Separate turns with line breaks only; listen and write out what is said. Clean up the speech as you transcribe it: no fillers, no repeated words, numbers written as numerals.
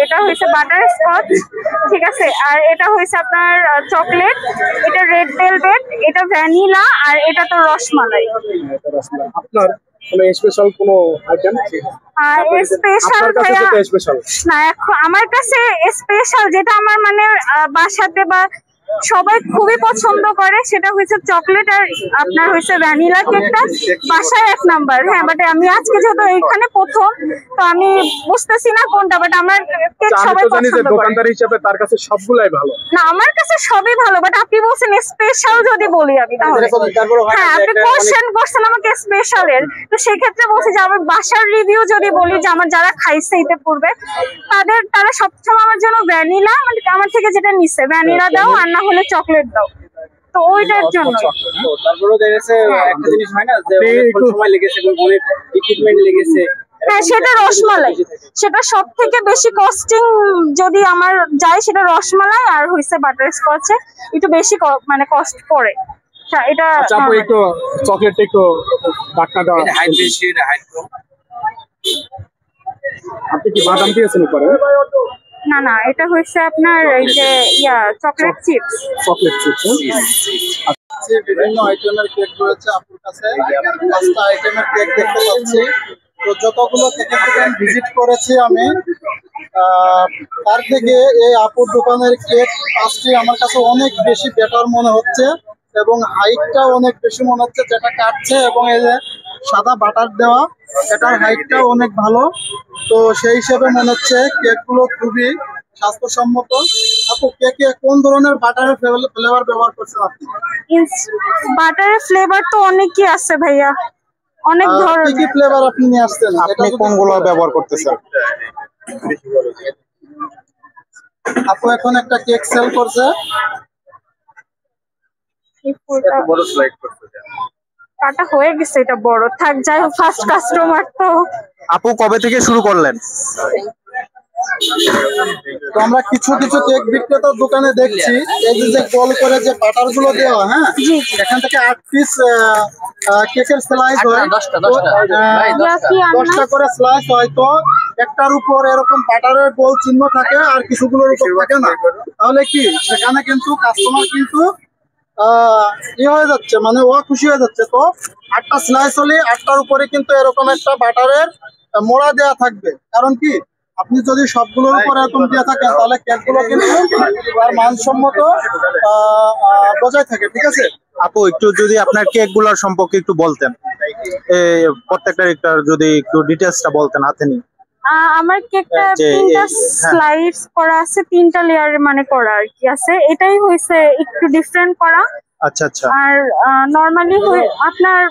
এটা হয়েছে butter Scotch, ঠিক আছে। আর এটা হয়েছে আপনার চকলেট, এটা রেড ভেলভেট, এটা ভ্যানিলা, আর এটা তো রসমালাই।
আপনার কোনো স্পেশাল কোনো আইটেম?
আর স্পেশাল না, এখন আমার কাছে স্পেশাল যেটা আমার মানে বাসাতে বা সবাই খুবই পছন্দ করে সেটা হচ্ছে চকলেট আর আপনার হচ্ছে ভ্যানিলা কেকটা বাসায় 1 নাম্বার। হ্যাঁ, বাট আমি আজকে যেহেতু এখানে প্রথম, তো আমি বুঝতেছি না কোনটা, বাট আমার কেক সবাই পছন্দ করে।
দোকানদার হিসেবে তার কাছে সবগুলাই ভালো
না, আমার কাছে সবই ভালো, বাট আপনি বলছেন স্পেশাল যদি বলি আমি তাহলে হ্যাঁ, আপনি কোশ্চেন করছেন আমাকে স্পেশাল এর, তো সেই ক্ষেত্রে বলছি যে আমার বাসার রিভিউ যদি বলি যে আমার যারা খাইছে ইতে পূর্বে তারা সবসময় আমার জন্য ভ্যানিলা, মানে আমার থেকে যেটা নিছে ভ্যানিলা দাও আর না হলে চকলেট দাও, তো ওইটার জন্য।
তারপরে দেখেছে একটা জিনিস হয় না যে অনেক সময় লেগেছে এবং অনেক ইকুইপমেন্ট লেগেছে।
হ্যাঁ, সেটা রসমালাই, সেটা সব থেকে বেশি কস্টিং যদি আমার যায় সেটা রসমালাই, আর হইছে বাটার স্কচে একটু বেশি মানে কস্ট পড়ে এটা।
আপু একটু চকলেটটা একটু ঢাকনাটা
হাইট বেশি, হাইট কম।
আপনি কি বাদাম দিয়েছেন উপরে?
না না, এটা হচ্ছে আপনার এই যে চকলেট চিপস।
চকলেট চিপস
বিভিন্ন আইটেমের কেক রয়েছে আপনার কাছে। 5টা আইটেমের কেক দেখতে পাচ্ছি। তো যতগুলো কেকের দোকান ভিজিট করেছি আমি, তার থেকে এই আপুর দোকানের কেক 5টি আমার কাছে অনেক বেশি বেটার মনে হচ্ছে এবং হাইটটা অনেক বেশি মনে হচ্ছে, যেটা কাটছে এবং এই যে সাদা বাটার দেওয়া এটার হাইটটাও অনেক ভালো। তো সেই হিসেবে মনে হচ্ছে কেকগুলো খুবই স্বাস্থ্যসম্মত। আপু কেকে কোন ধরনের বাটারের ফ্লেভার ব্যবহার করছেন আপনি?
বাটারের ফ্লেভার তো অনেকই আছে ভাইয়া, অনেক ধরনের।
কি ফ্লেভার আপনি নিয়ে আসছেন?
আপনি কোনগুলো ব্যবহার করতেছেন?
আপু এখন একটা কেক সেল করছে।
বড় স্লাইড করতে
কাটা হয়ে গেছে, এটা বড় থাক, যাই হোক ফার্স্ট কাস্টমার তো।
আপু কবে থেকে শুরু করলেন?
তো আমরা কিছু কিছু কেক বিক্রেতার দোকানে দেখছি এই যে গোল করে যে বাটার গুলো দেওয়া, হ্যাঁ, এখান থেকে 8 পিস কেকের স্লাইস হয়, 10টা করে স্লাইস হয়। তো একটার উপর এরকম বাটারের গোল চিহ্ন থাকে আর কিছুগুলোর উপর থাকে না, তাহলে কি সেখানে কিন্তু কাস্টমার কিন্তু হয়ে যাচ্ছে, মানে ও খুশি হয়ে যাচ্ছে। তো 8টা স্লাইস হলে 8টার উপরে কিন্তু এরকম একটা বাটারের মোড়া দেওয়া থাকবে, কারণ কি আপনি যদি সবগুলোর উপর এরকম দিয়ে থাকেন তাহলে কেকগুলো কিন্তু আর মানসম্মত বজায় থাকে। ঠিক আছে
আপু, একটু যদি আপনার কেকগুলোর সম্পর্কে একটু বলতেন, প্রত্যেকটা যদি একটু ডিটেইলসটা বলতেন হাতে নিয়ে।
আমার কেকটা 3টা স্লাইস করা আছে, 3টা লেয়ার মানে করা আর কি আছে, এটাই হইছে একটু ডিফারেন্ট করা।
আচ্ছা আচ্ছা।
আর নরমালি আপনার